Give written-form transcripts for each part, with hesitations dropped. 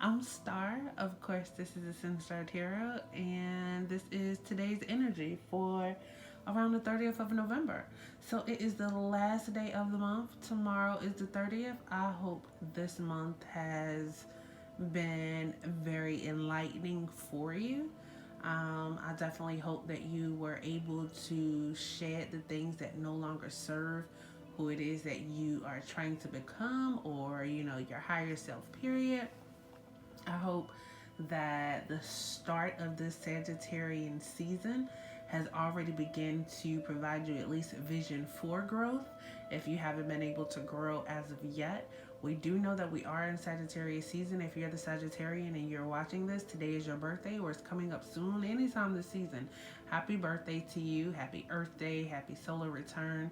I'm Star. Of course, this is ascendstar Tarot, and this is today's energy for around the 30th of November. So it is the last day of the month. Tomorrow is the 30th. I hope this month has been very enlightening for you. I definitely hope that you were able to shed the things that no longer serve who it is that you are trying to become, or your higher self, period. I hope that the start of this Sagittarian season has already begun to provide you at least vision for growth. If you haven't been able to grow as of yet, we do know that we are in Sagittarius season. If you're the Sagittarian and you're watching this, today is your birthday or it's coming up soon, anytime this season. Happy birthday to you. Happy Earth Day. Happy solar return.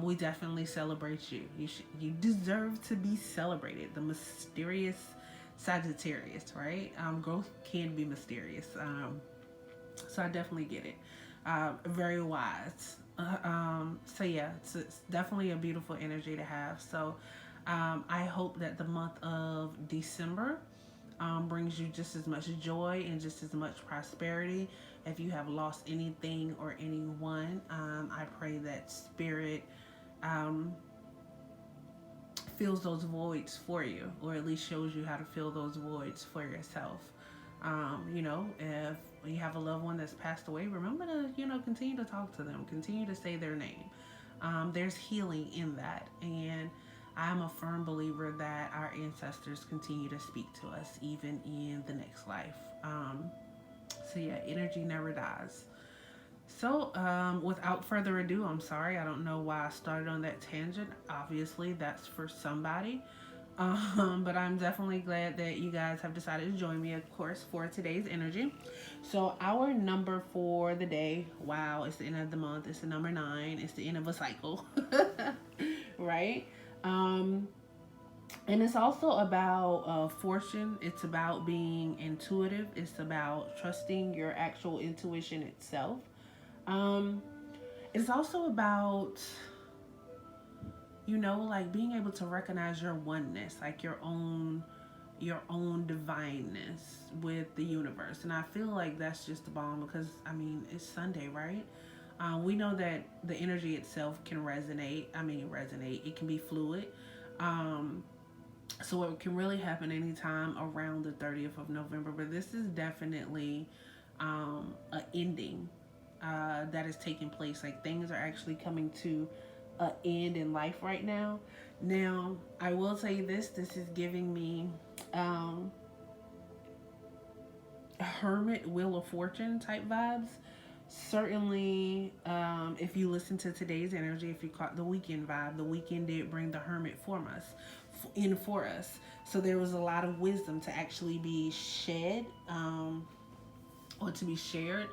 We definitely celebrate you. You deserve to be celebrated. The mysterious Sagittarius, right? Growth can be mysterious. So I definitely get it. Very wise. So yeah, it's definitely a beautiful energy to have. So I hope that the month of December brings you just as much joy and just as much prosperity. If you have lost anything or anyone, I pray that Spirit fills those voids for you, or at least shows you how to fill those voids for yourself. If you have a loved one that's passed away, remember to, continue to talk to them, continue to say their name. There's healing in that. And I'm a firm believer that our ancestors continue to speak to us even in the next life. So yeah, energy never dies. So, without further ado, I'm sorry, I don't know why I started on that tangent. Obviously, that's for somebody. But I'm definitely glad that you guys have decided to join me, of course, for today's energy. So, our number for the day, wow, it's the end of the month, it's the number 9, it's the end of a cycle, right? Um, and it's also about fortune, it's about being intuitive, it's about trusting your actual intuition itself. Um, it's also about, like being able to recognize your oneness, like your own divineness with the universe. And I feel like that's just the bomb because it's Sunday, right? We know that the energy itself can resonate. Resonate. It can be fluid. Um, so it can really happen anytime around the 30th of November. But this is definitely an ending that is taking place. Like things are actually coming to an end in life right now. Now, I will tell you this: this is giving me um, Hermit Wheel of Fortune type vibes. Certainly, if you listen to today's energy, if you caught the weekend vibe, the weekend did bring the Hermit in for us. So there was a lot of wisdom to actually be shed, or to be shared.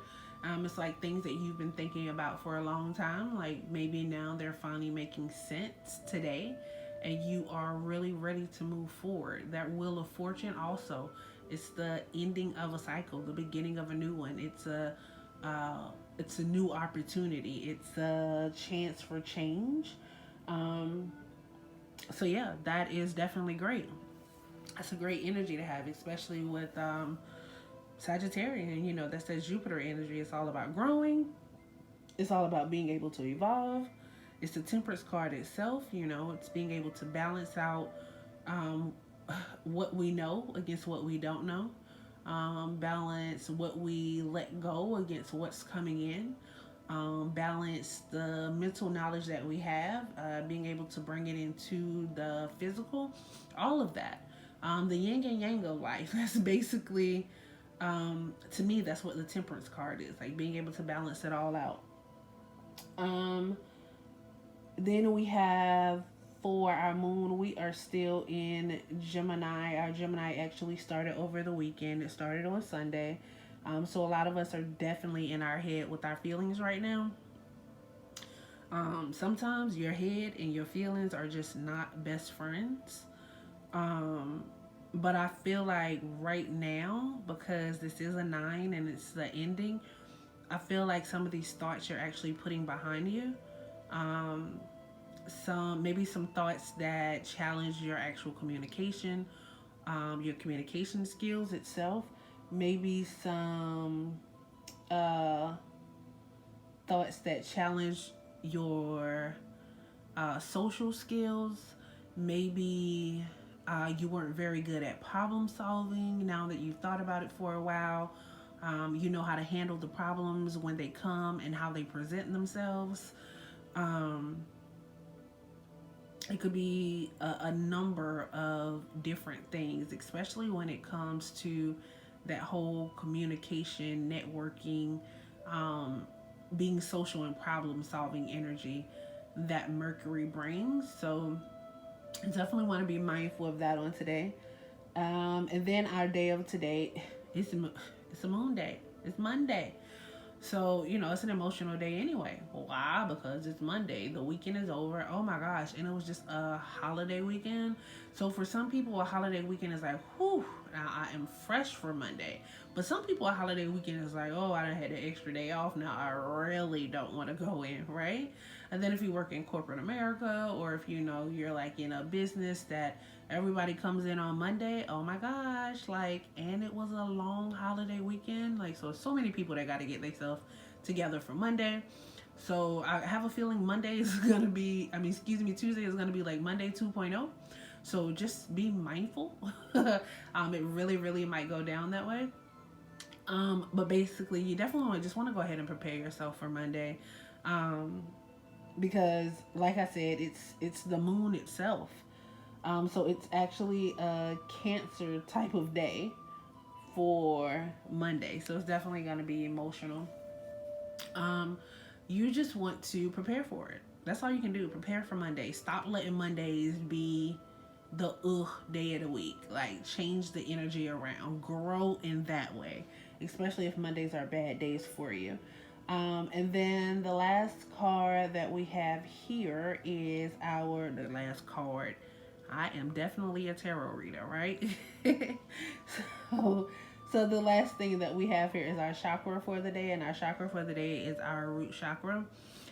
It's like things that you've been thinking about for a long time. Like maybe now they're finally making sense today, and you are really ready to move forward. That Wheel of Fortune also, it's the ending of a cycle, the beginning of a new one. It's a new opportunity. It's a chance for change. Um, so yeah, that is definitely great. That's a great energy to have, especially with Sagittarian. That's that Jupiter energy. It's all about growing. It's all about being able to evolve. It's the Temperance card itself. It's being able to balance out um, what we know against what we don't know. Balance what we let go against what's coming in. Balance the mental knowledge that we have, being able to bring it into the physical, all of that. The yin and yang of life. That's basically, to me, that's what the Temperance card is, like being able to balance it all out. Um, then we have for our moon, we are still in Gemini. Our Gemini actually started over the weekend. It started on Sunday. So a lot of us are definitely in our head with our feelings right now. Sometimes your head and your feelings are just not best friends. Um, but I feel like right now, because this is a 9 and it's the ending, I feel like some of these thoughts you're actually putting behind you. Um, maybe some thoughts that challenge your actual communication, your communication skills itself, maybe some uh, thoughts that challenge your social skills. Maybe you weren't very good at problem solving. Now that you've thought about it for a while, you know how to handle the problems when they come and how they present themselves. Um, it could be a number of different things, especially when it comes to that whole communication, networking, um, being social and problem solving energy that Mercury brings. So definitely want to be mindful of that on today. And then our day of today, it's a moon day. It's Monday. So, it's an emotional day anyway. Why? Because it's Monday. The weekend is over. Oh my gosh. And it was just a holiday weekend. So, for some people, a holiday weekend is like, whew, now I am fresh for Monday. But some people, a holiday weekend is like, oh, I done had an extra day off. Now I really don't want to go in, right? And then if you work in corporate America, or if you're like in a business that everybody comes in on Monday, oh my gosh, like, and it was a long holiday weekend, like, so many people that got to get themselves together for Monday. So I have a feeling Monday is going to be, Tuesday is going to be like Monday 2.0. So just be mindful. It really, really might go down that way. But basically, you definitely just want to go ahead and prepare yourself for Monday. Because like I said, it's the moon itself. So it's actually a Cancer type of day for Monday. So it's definitely going to be emotional. You just want to prepare for it. That's all you can do. Prepare for Monday. Stop letting Mondays be the day of the week. Like, change the energy around. Grow in that way. Especially if Mondays are bad days for you. And then the last card that we have here is the last card. I am definitely a tarot reader, right? so, so the last thing that we have here is our chakra for the day, and our chakra for the day is our root chakra.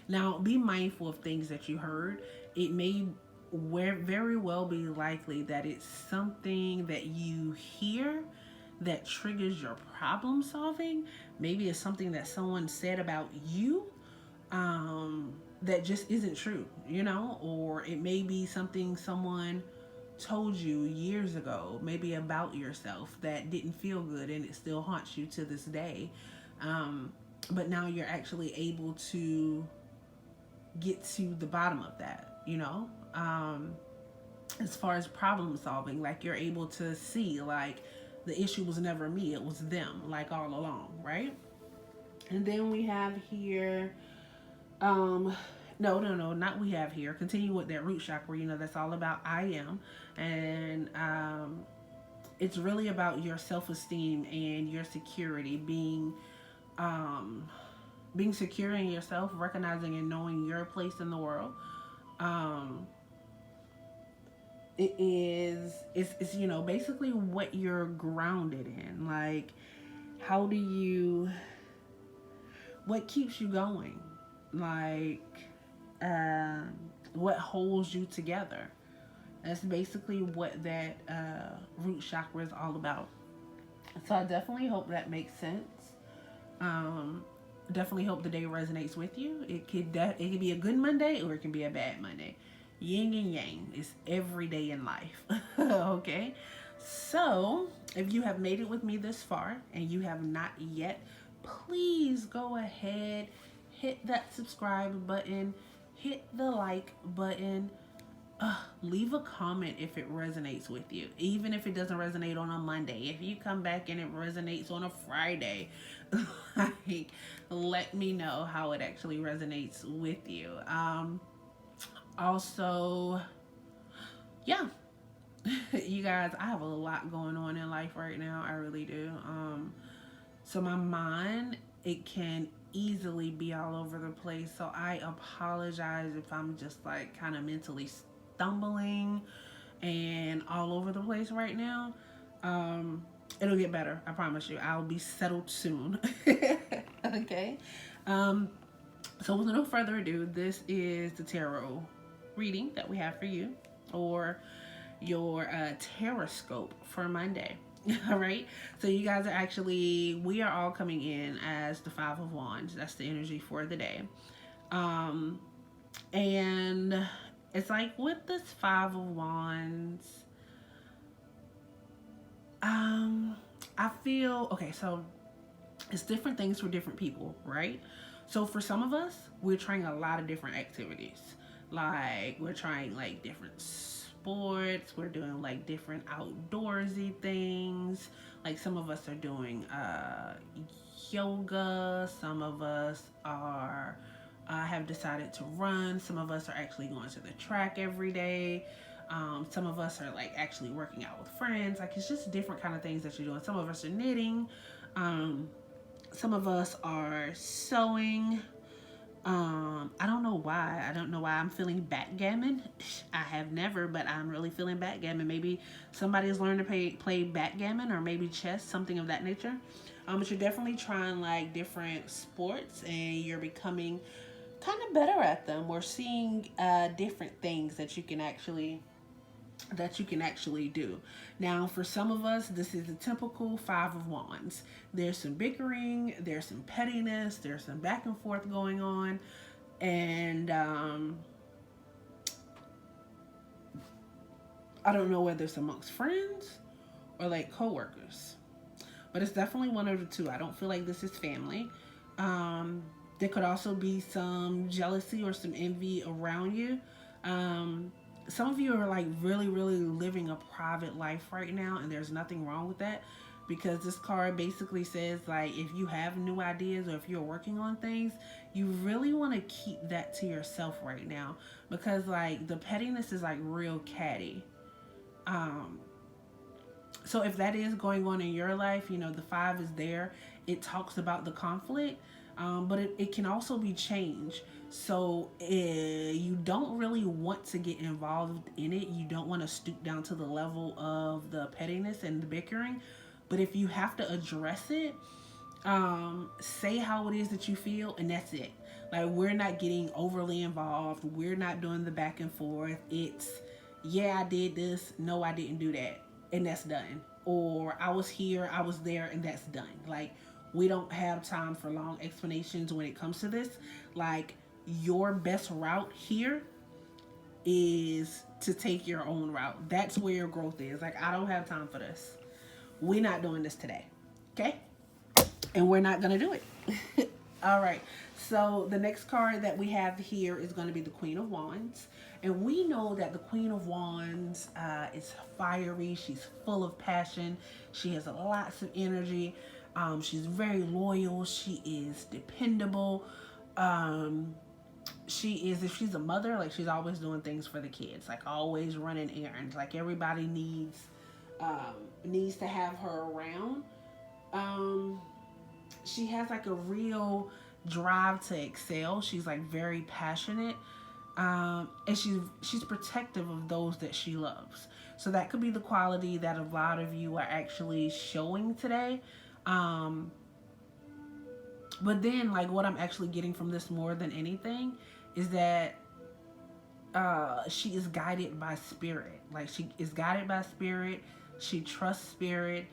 Now, be mindful of things that you heard. It may very well be likely that it's something that you hear that triggers your problem solving. Maybe it's something that someone said about you that just isn't true, or it may be something someone told you years ago, maybe about yourself, that didn't feel good and it still haunts you to this day. But now you're actually able to get to the bottom of that, as far as problem solving, like you're able to see, like, the issue was never me, it was them, like, all along, right? And then we have here, not we have here. Continue with that root chakra. That's all about I am, and it's really about your self-esteem and your security, being secure in yourself, recognizing and knowing your place in the world. It's basically what you're grounded in. Like, what keeps you going? Like, what holds you together? That's basically what that root chakra is all about. So I definitely hope that makes sense. Definitely hope the day resonates with you. It could be a good Monday, or it can be a bad Monday. Yin and yang is every day in life. Okay? So, if you have made it with me this far and you have not yet, please go ahead, hit that subscribe button, hit the like button, leave a comment if it resonates with you, even if it doesn't resonate on a Monday. If you come back and it resonates on a Friday, like, let me know how it actually resonates with you. Also, yeah, you guys, I have a lot going on in life right now. I really do. So my mind, it can easily be all over the place. So I apologize if I'm just like kind of mentally stumbling and all over the place right now. It'll get better. I promise you. I'll be settled soon. Okay. So with no further ado, this is the tarot reading that we have for you. Or your Tarotscope for Monday. All right. So you guys are actually, we are all coming in as the Five of Wands. That's the energy for the day. Um, and it's like with this Five of Wands, um, I feel, okay, so it's different things for different people, right? So for some of us, we're trying a lot of different activities. Like we're trying like different sports, we're doing like different outdoorsy things. Like some of us are doing yoga, some of us are have decided to run, some of us are actually going to the track every day. Some of us are like actually working out with friends. Like it's just different kind of things that you're doing. Some of us are knitting. Um, some of us are sewing. I don't know why. I don't know why I'm feeling backgammon. I have never, but I'm really feeling backgammon. Maybe somebody's learned to play backgammon or maybe chess, something of that nature. But you're definitely trying like different sports and you're becoming kind of better at them. We're seeing different things that you can actually do. Now, for some of us, this is a typical Five of Wands. There's some bickering, there's some pettiness, there's some back and forth going on, and I don't know whether it's amongst friends or like coworkers, but it's definitely one of the two. I don't feel like this is family. There could also be some jealousy or some envy around you. Some of you are like really, really living a private life right now, and there's nothing wrong with that because this card basically says like if you have new ideas or if you're working on things, you really want to keep that to yourself right now because like the pettiness is like real catty. Um, so if that is going on in your life, you know, the five is there. It talks about the conflict, but it can also be changed. So you don't really want to get involved in it. You don't want to stoop down to the level of the pettiness and the bickering. But if you have to address it, say how it is that you feel, and that's it. Like we're not getting overly involved. We're not doing the back and forth. It's yeah, I did this. No, I didn't do that, and that's done. Or I was here, I was there, and that's done. Like we don't have time for long explanations when it comes to this. Like your best route here is to take your own route. That's where your growth is. Like I don't have time for this. We're not doing this today. Okay? And we're not going to do it. All right. So the next card that we have here is going to be the Queen of Wands. And we know that the Queen of Wands is fiery. She's full of passion. She has lots of energy. She's very loyal. She is dependable. She is, if she's a mother, like she's always doing things for the kids, like always running errands. Like everybody needs to have her around. She has like a real drive to excel. She's like very passionate, and she's protective of those that she loves. So that could be the quality that a lot of you are actually showing today. But then, like, what I'm actually getting from this more than anything is that she is guided by spirit. Like, she is guided by spirit. She trusts spirit.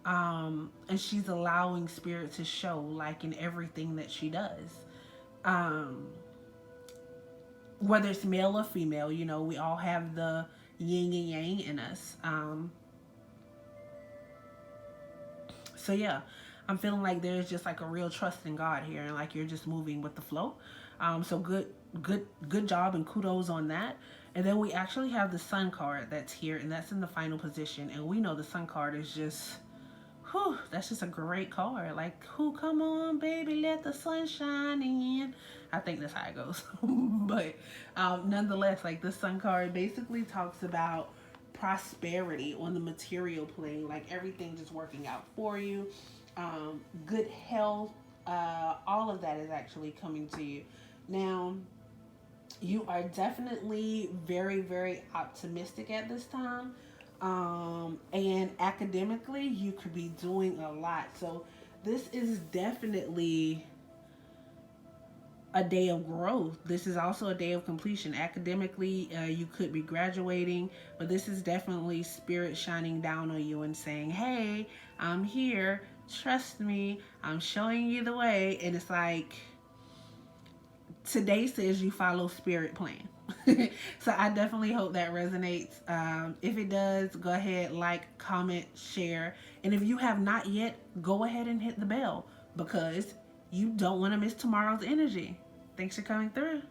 And she's allowing spirit to show, like, in everything that she does. Whether it's male or female, you know, we all have the yin and yang in us. So, yeah. I'm feeling like there's just like a real trust in God here, and like you're just moving with the flow. So good job and kudos on that. And then we actually have the Sun card that's here, and that's in the final position. And we know the Sun card is just, whew, that's just a great card. Like, who, come on, baby, let the sun shine in. I think that's how it goes. But nonetheless, like the Sun card basically talks about prosperity on the material plane, like everything just working out for you. Good health, all of that is actually coming to you. Now, you are definitely very, very optimistic at this time. And academically, you could be doing a lot. So this is definitely a day of growth. This is also a day of completion. Academically, you could be graduating, but this is definitely spirit shining down on you and saying, hey, I'm here. Trust me. I'm showing you the way. And it's like, today says you follow spirit plan. So I definitely hope that resonates. If it does, go ahead, like, comment, share. And if you have not yet, go ahead and hit the bell because you don't want to miss tomorrow's energy. Thanks for coming through.